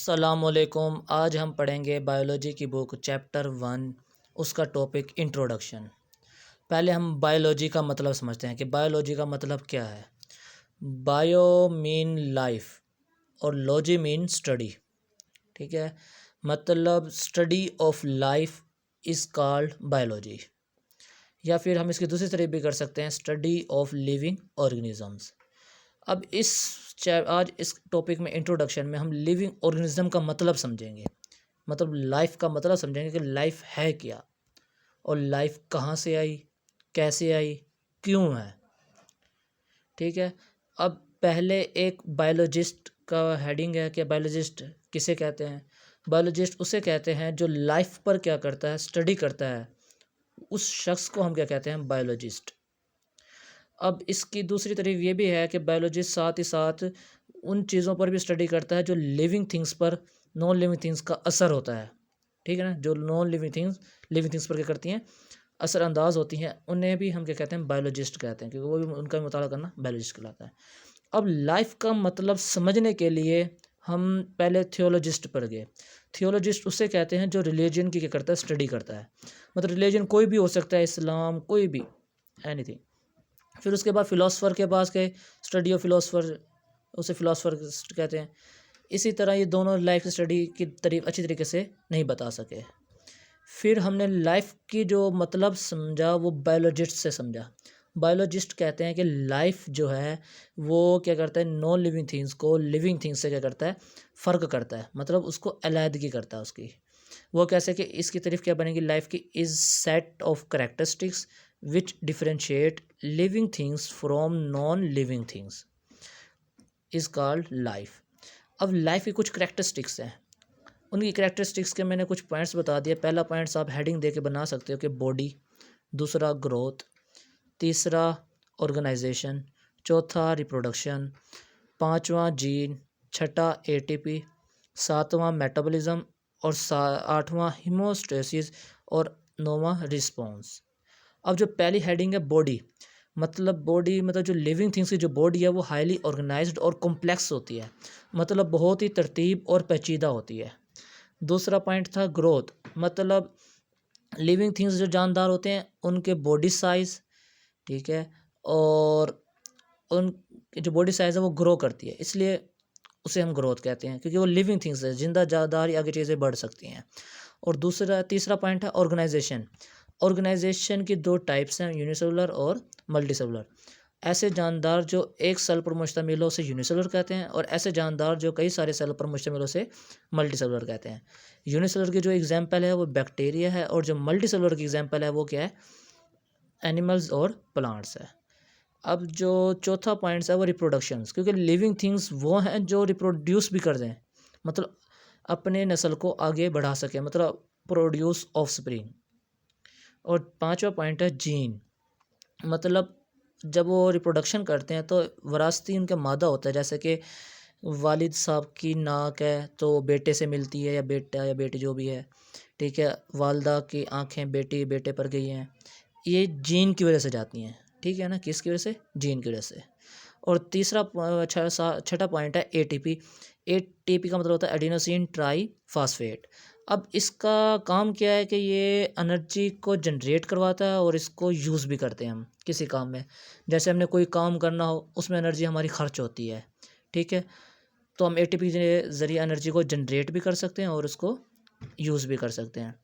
अस्सलामुअलैकुम। आज हम पढ़ेंगे बायोलॉजी की बुक चैप्टर 1, उसका टॉपिक इंट्रोडक्शन। पहले हम बायोलॉजी का मतलब समझते हैं कि बायोलॉजी का मतलब क्या है। बायो मीन लाइफ और लॉजी मीन स्टडी। ठीक है, मतलब study of life is called biology, या फिर हम इसकी दूसरी तरह भी कर सकते हैं, स्टडी ऑफ लिविंग ऑर्गेनिजम्स। अब आज इस टॉपिक में इंट्रोडक्शन में हम लिविंग ऑर्गेनिज्म का मतलब समझेंगे, मतलब लाइफ का मतलब समझेंगे कि लाइफ है क्या और लाइफ कहाँ से आई, कैसे आई, क्यों है। ठीक है, अब पहले एक बायोलॉजिस्ट का हेडिंग है कि बायोलॉजिस्ट किसे कहते हैं। बायोलॉजिस्ट उसे कहते हैं जो लाइफ पर क्या करता है, स्टडी करता है, उस शख्स को हम क्या कहते हैं, बायोलॉजिस्ट। अब इसकी दूसरी तरफ ये भी है कि बायोलॉजिस्ट साथ ही साथ उन चीज़ों पर भी स्टडी करता है जो लिविंग थिंग्स पर, नॉन लिविंग थिंग्स का असर होता है। ठीक है ना, जो नॉन लिविंग थिंग्स पर क्या करती हैं, असरअंदाज होती हैं, उन्हें भी हम क्या कहते हैं, बायोलॉजिस्ट कहते हैं, क्योंकि वो भी उनका मुताला करना बायोलॉजिस्ट कहलाता है। अब लाइफ का मतलब समझने के लिए हम पहले थियोलॉजिस्ट पर गए। थियोलॉजिस्ट उसे कहते हैं जो रिलीजन की क्या करता है, स्टडी करता है। मतलब रिलीजन कोई भी हो सकता है, इस्लाम, कोई भी, एनीथिंग। फिर उसके बाद फ़िलासफ़र के पास गए, स्टडी ऑफ फ़िलासफ़र, उसे फ़िलासफ़र कहते हैं। इसी तरह ये दोनों लाइफ स्टडी की अच्छी तरीके से नहीं बता सके। फिर हमने लाइफ की जो मतलब समझा वो बायोलॉजिस्ट से समझा। बायोलॉजिस्ट कहते हैं कि लाइफ जो है वो क्या करता है, नॉन लिविंग थिंग्स को लिविंग थिंग्स से क्या करता है, फ़र्क करता है, मतलब उसको अलहदगी करता है उसकी। वो कैसे कि इसकी तारीफ क्या बनेगी, लाइफ की is set of characteristics which differentiate living things from non living things is called life. अब लाइफ की कुछ करेक्टरिस्टिक्स हैं, उनकी करेक्टरिस्टिक्स के मैंने कुछ पॉइंट्स बता दिए। पहला पॉइंट्स आप हेडिंग दे के बना सकते हो कि बॉडी, दूसरा ग्रोथ, तीसरा ऑर्गेनाइजेशन, चौथा रिप्रोडक्शन, पांचवा जीन, छठा एटीपी, सातवां मेटाबॉलिज्म और आठवां हीमोस्टेसिस और नौवां रिस्पॉन्स। अब जो पहली हेडिंग है बॉडी, मतलब जो लिविंग थिंग्स की जो बॉडी है वो हाईली ऑर्गेनाइज्ड और कॉम्प्लेक्स होती है, मतलब बहुत ही तरतीब और पेचीदा होती है। दूसरा पॉइंट था ग्रोथ, मतलब लिविंग थिंग्स जो जानदार होते हैं उनके बॉडी साइज़, ठीक है, और उन जो बॉडी साइज़ है वो ग्रो करती है, इसलिए उसे हम ग्रोथ कहते हैं, क्योंकि वो लिविंग थिंग्स है, जिंदा जानदार आगे चीज़ें बढ़ सकती हैं। और तीसरा पॉइंट है ऑर्गेनाइजेशन। ऑर्गेनाइजेशन की दो टाइप्स हैं, यूनिसेलुलर और मल्टीसेलुलर। ऐसे जानदार जो एक सेल पर मुश्तमिल हो उसे यूनिसेलुलर कहते हैं, और ऐसे जानदार जो कई सारे सेल पर मुश्तमिल हो उसे मल्टीसेलुलर कहते हैं। यूनिसेलुलर की जो एग्जांपल है वो बैक्टीरिया है, और जो मल्टीसेलुलर की एग्जांपल है वो क्या है, एनिमल्स और प्लांट्स है। अब जो चौथा पॉइंट्स है वो रिप्रोडक्शंस, क्योंकि लिविंग थिंग्स वो हैं जो रिप्रोड्यूस भी कर दें, मतलब अपने नस्ल को आगे बढ़ा सकें, मतलब प्रोड्यूस ऑफस्प्रिंग। और पांचवा पॉइंट है जीन, मतलब जब वो रिप्रोडक्शन करते हैं तो वरासती उनका मादा होता है, जैसे कि वालिद साहब की नाक है तो बेटे से मिलती है, या बेटा या बेटी जो भी है, ठीक है, वालदा की आंखें बेटे पर गई हैं, ये जीन की वजह से जाती हैं। ठीक है ना, किसकी वजह से, जीन की वजह से। और छठा पॉइंट है एटीपी। एटीपी का मतलब होता है एडिनोसिन ट्राई फास्फेट। अब इसका काम क्या है कि ये एनर्जी को जनरेट करवाता है और इसको यूज़ भी करते हैं हम किसी काम में। जैसे हमने कोई काम करना हो उसमें एनर्जी हमारी खर्च होती है, ठीक है, तो हम एटीपी के ज़रिए एनर्जी को जनरेट भी कर सकते हैं और उसको यूज़ भी कर सकते हैं।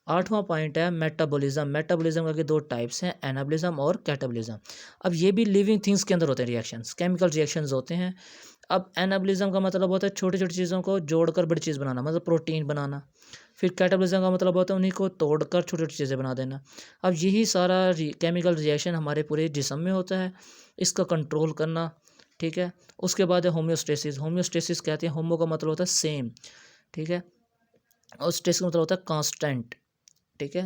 आठवां पॉइंट है मेटाबॉलिज्म। मेटाबॉलिज्म के दो टाइप्स हैं, एनाबॉलिज्म और कैटाबॉलिज्म। अब ये भी लिविंग थिंग्स के अंदर होते हैं, रिएक्शंस, केमिकल रिएक्शंस होते हैं। अब एनाबॉलिज्म का मतलब होता है छोटी छोटी चीज़ों को जोड़कर बड़ी चीज़ बनाना, मतलब प्रोटीन बनाना। फिर कैटाबॉलिज्म का मतलब होता है उन्हीं को तोड़कर छोटी छोटी चीज़ें बना देना। अब यही सारा केमिकल रिएक्शन हमारे पूरे जिस्म में होता है, इसका कंट्रोल करना। ठीक है, उसके बाद है होम्योस्टेसिस। होम्योस्टेसिस कहते हैं, होमो का मतलब होता है सेम, ठीक है, और स्टेसिस का मतलब होता है कांस्टेंट। ठीक है,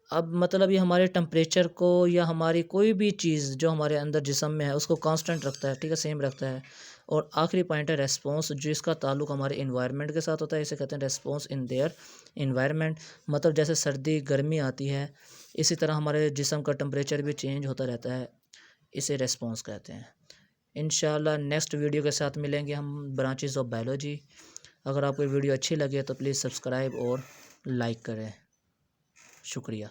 अब मतलब ये हमारे टेम्परेचर को या हमारी कोई भी चीज़ जो हमारे अंदर जिस्म में है उसको कांस्टेंट रखता है, ठीक है, सेम रखता है। और आखिरी पॉइंट है रेस्पॉन्स, जिसका ताल्लुक हमारे इन्वायरमेंट के साथ होता है, इसे कहते हैं रेस्पॉन्स इन देयर इन्वायरमेंट। मतलब जैसे सर्दी गर्मी आती है, इसी तरह हमारे जिस्म का टेम्परेचर भी चेंज होता रहता है, इसे रेस्पॉन्स कहते हैं। इंशाल्लाह नेक्स्ट वीडियो के साथ मिलेंगे हम, ब्रांचेस ऑफ बायोलॉजी। अगर आपको वीडियो अच्छी लगे तो प्लीज़ सब्सक्राइब और लाइक करें। शुक्रिया।